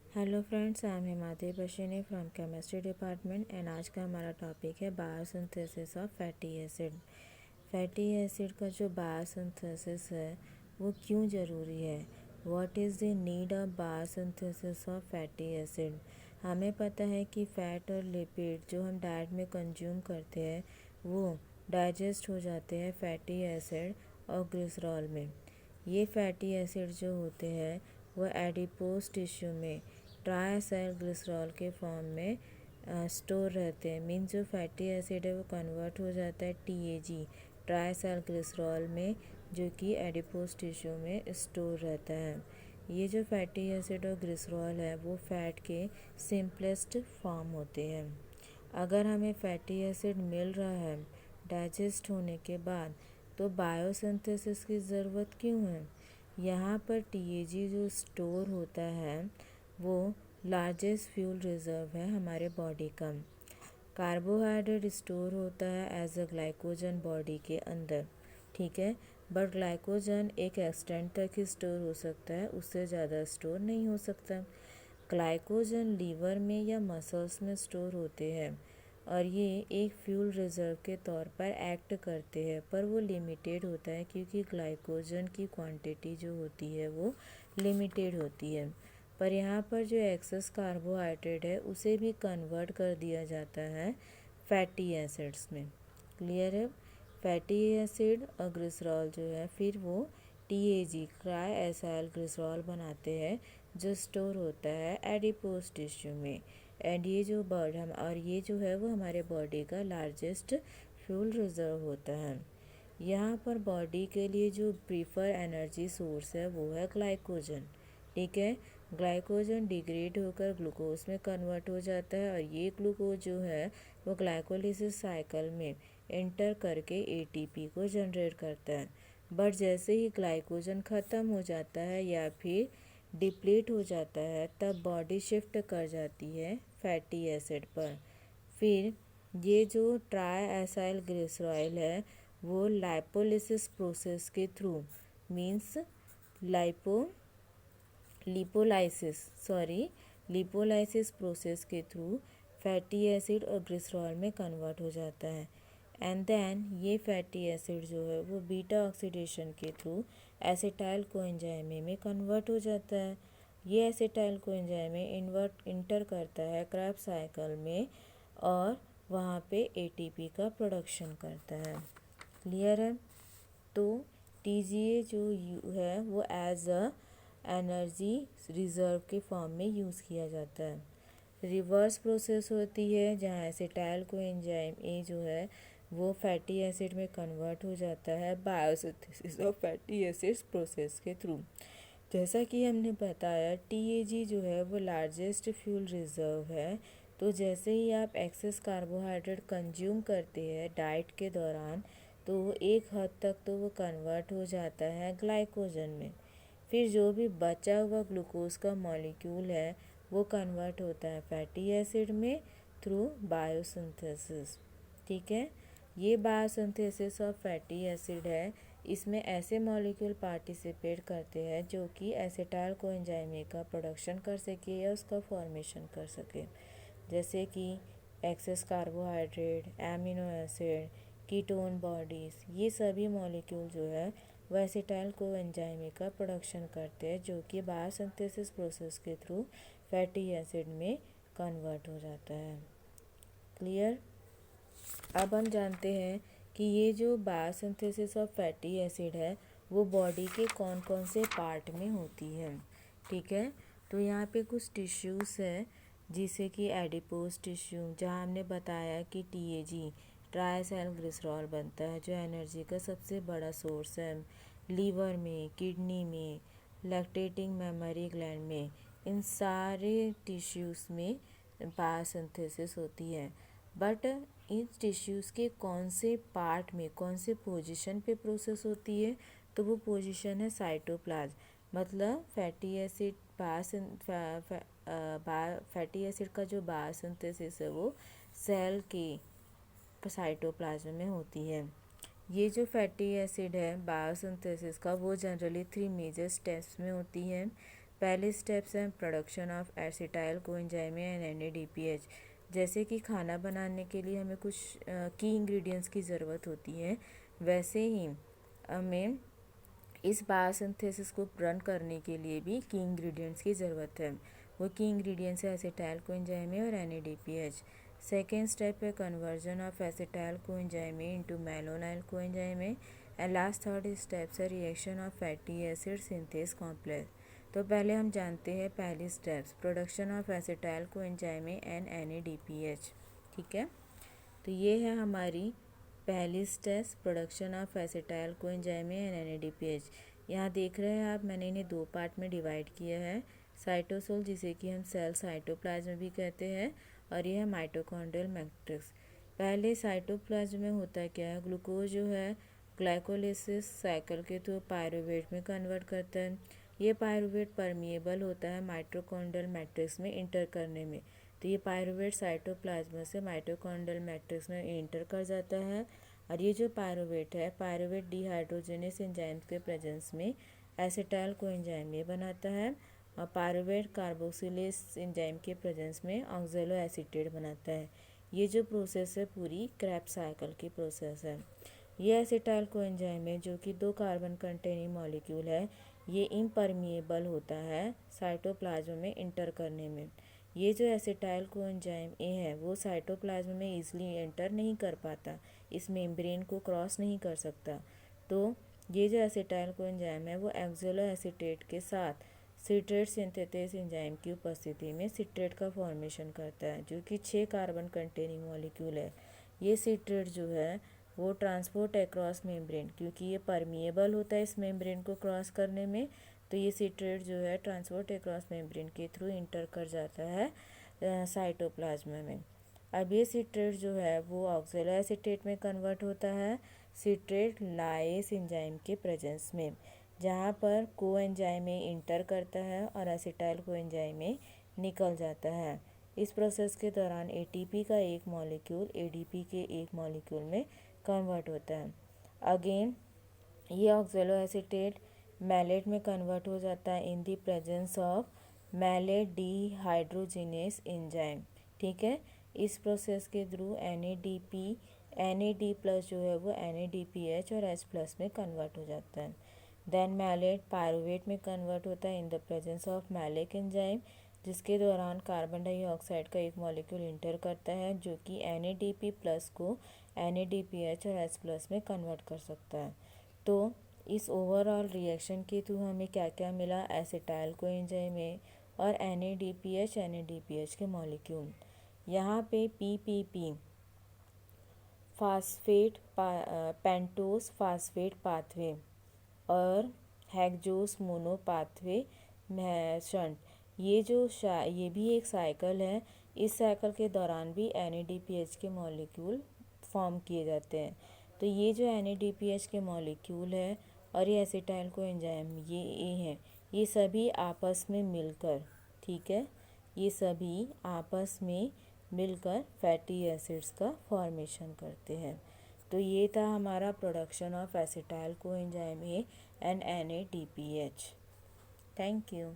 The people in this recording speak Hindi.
Hello friends, I am Himadri Bashini from chemistry department and आज का हमारा टॉपिक है biosynthesis of fatty acid. Fatty acid का जो बायोसिंथेसिस है वो क्यों ज़रूरी है? What is the need of biosynthesis of fatty acid? हमें पता है कि फ़ैट और लिपिड जो हम डाइट में कंज्यूम करते हैं वो डाइजेस्ट हो जाते हैं फैटी एसिड और ग्लिसरॉल में। ये फैटी एसिड जो होते हैं वो एडिपोज टिश्यू में ट्राइएसाइल ग्लिसरॉल के फॉर्म में स्टोर रहते हैं। मीन्स जो फैटी एसिड है वो कन्वर्ट हो जाता है टीएजी ट्राइएसाइल ग्लिसरॉल में, जो कि एडिपोज टिश्यू में स्टोर रहता है। ये जो फैटी एसिड और ग्लिसरॉल है वो फैट के सिंपलेस्ट फॉर्म होते हैं। अगर हमें फैटी एसिड मिल रहा है डाइजेस्ट होने के बाद तो बायोसिंथेसिस की ज़रूरत क्यों है? यहाँ पर टीएजी जो स्टोर होता है वो लार्जेस्ट फ्यूल रिज़र्व है हमारे बॉडी का। कार्बोहाइड्रेट स्टोर होता है एज अ ग्लाइकोजन बॉडी के अंदर, ठीक है, बट ग्लाइकोजन एक एक्सटेंट तक ही स्टोर हो सकता है, उससे ज़्यादा स्टोर नहीं हो सकता। ग्लाइकोजन लीवर में या मसल्स में स्टोर होते हैं और ये एक फ्यूल रिज़र्व के तौर पर एक्ट करते हैं, पर वो लिमिटेड होता है क्योंकि ग्लाइकोजन की क्वांटिटी जो होती है वो लिमिटेड होती है। पर यहाँ पर जो एक्सेस कार्बोहाइड्रेट है उसे भी कन्वर्ट कर दिया जाता है फैटी एसिड्स में। क्लियर है? फैटी एसिड और ग्लिसरॉल जो है फिर वो टीएजी ट्राई एसाइल ग्लिसरॉल बनाते हैं जो स्टोर होता है एडिपोज टिश्यू में। एंड ये जो बर्ड हम और ये जो है वो हमारे बॉडी का लार्जेस्ट फ्यूल रिजर्व होता है। यहाँ पर बॉडी के लिए जो प्रीफर एनर्जी सोर्स है वो है ग्लाइकोजन, ठीक है। ग्लाइकोजन डिग्रेड होकर ग्लूकोज में कन्वर्ट हो जाता है और ये ग्लूकोज जो है वो ग्लाइकोलिसिस साइकिल में एंटर करके एटीपी को जनरेट करता है। बट जैसे ही ग्लाइकोजन ख़त्म हो जाता है या फिर डिप्लीट हो जाता है तब बॉडी शिफ्ट कर जाती है फैटी एसिड पर। फिर ये जो ट्राई एसाइल ग्लिसरॉल है वो लाइपोलिसिस प्रोसेस के through means lipo lipolysis lipolysis process के थ्रू फैटी एसिड और ग्लिसरॉल में कन्वर्ट हो जाता है। एंड देन ये फैटी एसिड जो है वो बीटा ऑक्सीडेशन के थ्रू एसिटाइल कोएंजाइम में कन्वर्ट हो जाता है। ये एसिटाइल कोएंजाइम इंटर करता है क्रेब्स साइकिल में और वहाँ पे एटीपी का प्रोडक्शन करता है। क्लियर है? तो टीजीए जो है वो एज अ एनर्जी रिजर्व के फॉर्म में यूज़ किया जाता है। रिवर्स प्रोसेस होती है जहाँ एसिटाइल कोएंजाइम ए जो है वो फैटी एसिड में कन्वर्ट हो जाता है biosynthesis of fatty acids process के थ्रू। जैसा कि हमने बताया टीएजी जो है वो लार्जेस्ट फ्यूल रिजर्व है। तो जैसे ही आप एक्सेस कार्बोहाइड्रेट कंज्यूम करते हैं डाइट के दौरान तो एक हद तक तो वो कन्वर्ट हो जाता है ग्लाइकोजन में। फिर जो भी बचा हुआ ग्लूकोज का मॉलिक्यूल है वो कन्वर्ट होता है फैटी एसिड में थ्रू बायोसिंथेसिस, ठीक है। ये बायोसिंथेसिस ऑफ फैटी एसिड है। इसमें ऐसे मॉलिक्यूल पार्टिसिपेट करते हैं जो कि एसिटाइल कोएंजाइम का प्रोडक्शन कर सके या उसका फॉर्मेशन कर सके, जैसे कि excess carbohydrate, amino acid, ketone bodies, ये सभी मॉलिक्यूल जो है वो एसिटाइल कोएंजाइम का प्रोडक्शन करते हैं जो कि बायोसिंथेसिस प्रोसेस के थ्रू फैटी एसिड में कन्वर्ट हो जाता है। क्लियर? अब हम जानते हैं कि ये जो बायोसिंथेसिस ऑफ फैटी एसिड है वो बॉडी के कौन कौन से पार्ट में होती है, ठीक है। तो यहाँ पे कुछ टिश्यूज़ है जिसे कि एडिपोज टिश्यू, जहाँ हमने बताया कि टीएजी ट्राइएसाइल ग्लिसरॉल बनता है जो एनर्जी का सबसे बड़ा सोर्स है। लीवर में, किडनी में, लैक्टेटिंग मेमोरी ग्लैंड में, इन सारे टिश्यूज़ में बायोसिंथेसिस होती है। बट इन टिश्यूज़ के कौन से पार्ट में कौन से पोजीशन पे प्रोसेस होती है? तो वो पोजीशन है साइटोप्लाज्म। मतलब फैटी एसिड फैटी एसिड का जो बायोसिंथेसिस है वो सेल के साइटोप्लाज्म में होती है। ये जो फैटी एसिड है बायोसिंथेसिस का वो जनरली 3 मेजर स्टेप्स में होती है। पहले स्टेप्स हैं production of acetyl coenzyme and NADPH। जैसे कि खाना बनाने के लिए हमें कुछ की इंग्रेडिएंट्स की ज़रूरत होती है, वैसे ही हमें इस बायोसिंथेसिस को रन करने के लिए भी की इंग्रेडिएंट्स की ज़रूरत है। वो की इंग्रेडिएंट्स है एसिटाइल कोएंजाइम और NADPH। सेकेंड स्टेप है conversion of acetyl coenzyme into malonyl coenzyme and last third steps है reaction of fatty acid synthase complex. तो पहले हम जानते हैं पहली steps production of acetyl coenzyme and NADPH। ठीक है, तो ये है हमारी पहली steps production of acetyl coenzyme and NADPH। यहाँ देख रहे हैं आप, मैंने इन्हें दो पार्ट में डिवाइड किया है। साइटोसोल जिसे कि हम सेल साइटोप्लाज्म भी कहते हैं, और यह है माइटोकॉन्ड्रियल मैट्रिक्स। पहले साइटोप्लाज्म में होता क्या है, ग्लूकोज जो है ग्लाइकोलिसिस साइकिल के थ्रू पायरुवेट में कन्वर्ट करता है। ये पायरुवेट परमिएबल होता है माइटोकॉन्ड्रियल मैट्रिक्स में इंटर करने में। तो ये पायरुवेट साइटोप्लाज्म से माइटोकॉन्ड्रियल मैट्रिक्स में इंटर कर जाता है, और ये जो पायरुवेट है पायरुवेट डिहाइड्रोजनेस एंजाइम के प्रेजेंस में एसिटाइल कोएंजाइम बनाता है, और पायरुवेट कार्बोक्सिलेज एंजाइम के प्रेजेंस में ऑक्सैलो एसीटेट बनाता है। ये जो प्रोसेस है पूरी क्रेब्स साइकिल की प्रोसेस है। ये एसिटाइल कोएंजाइम है जो कि 2 कार्बन कंटेनिंग मॉलिक्यूल है, ये इम्परमिएबल होता है साइटोप्लाज्म में इंटर करने में। ये जो एसिटाइल कोएंजाइम ए है वो साइटोप्लाज्म में इजीली एंटर नहीं कर पाता, इस मेम्ब्रेन को क्रॉस नहीं कर सकता। तो ये जो एसिटाइल कोएंजाइम है वो ऑक्सैलो एसीटेट के साथ सिट्रेट सिंथेटेस एंजाइम की उपस्थिति में सिट्रेट का फॉर्मेशन करता है, जो कि 6 कार्बन कंटेनिंग मॉलिक्यूल है। ये सिट्रेट जो है वो ट्रांसपोर्ट अक्रॉस मेम्ब्रेन, क्योंकि ये परमिएबल होता है इस मेम्ब्रेन को क्रॉस करने में, तो ये सिट्रेट जो है ट्रांसपोर्ट अक्रॉस मेम्ब्रेन के थ्रू इंटर कर जाता है साइटोप्लाज्म में। अब ये सिट्रेट जो है वो ऑक्सैलो एसीटेट में कन्वर्ट होता है सिट्रेट लाएस एंजाइम के प्रेजेंस में, जहाँ पर कोएंजाइम में इंटर करता है और एसिटाइल कोएंजाइम में निकल जाता है। इस प्रोसेस के दौरान ATP का एक मॉलिक्यूल ADP के एक मॉलिक्यूल में कन्वर्ट होता है। अगेन ये ऑक्सैलो एसीटेट मैलेट में कन्वर्ट हो जाता है in the presence of malate dehydrogenase enzyme. ठीक है, इस प्रोसेस के थ्रू NAD प्लस जो है वो NADPH और H प्लस में कन्वर्ट हो जाता है। देन मैलेट पायरुवेट में कन्वर्ट होता है in the presence of malic enzyme, जिसके दौरान कार्बन डाइऑक्साइड का एक मॉलिक्यूल इंटर करता है जो कि NADP प्लस को NADPH और H प्लस में कन्वर्ट कर सकता है। तो इस ओवरऑल रिएक्शन के थ्रू हमें क्या क्या मिला, एसिटाइल कोएंजाइम और NADPH के मॉलिक्यूल। यहाँ पे PPP phosphate pentose phosphate pathway और हेक्सोस मोनो पाथवे शंट, ये भी एक साइकिल है। इस साइकिल के दौरान भी NADPH के मॉलिक्यूल फॉर्म किए जाते हैं। तो ये जो NADPH के मॉलिक्यूल है और ये एसिटाइल कोएंजाइम ये हैं, ये सभी आपस में मिलकर, ठीक है, ये सभी आपस में मिलकर फैटी एसिड्स का फॉर्मेशन करते हैं। तो ये था हमारा production of acetyl coenzyme and NADPH। Thank you.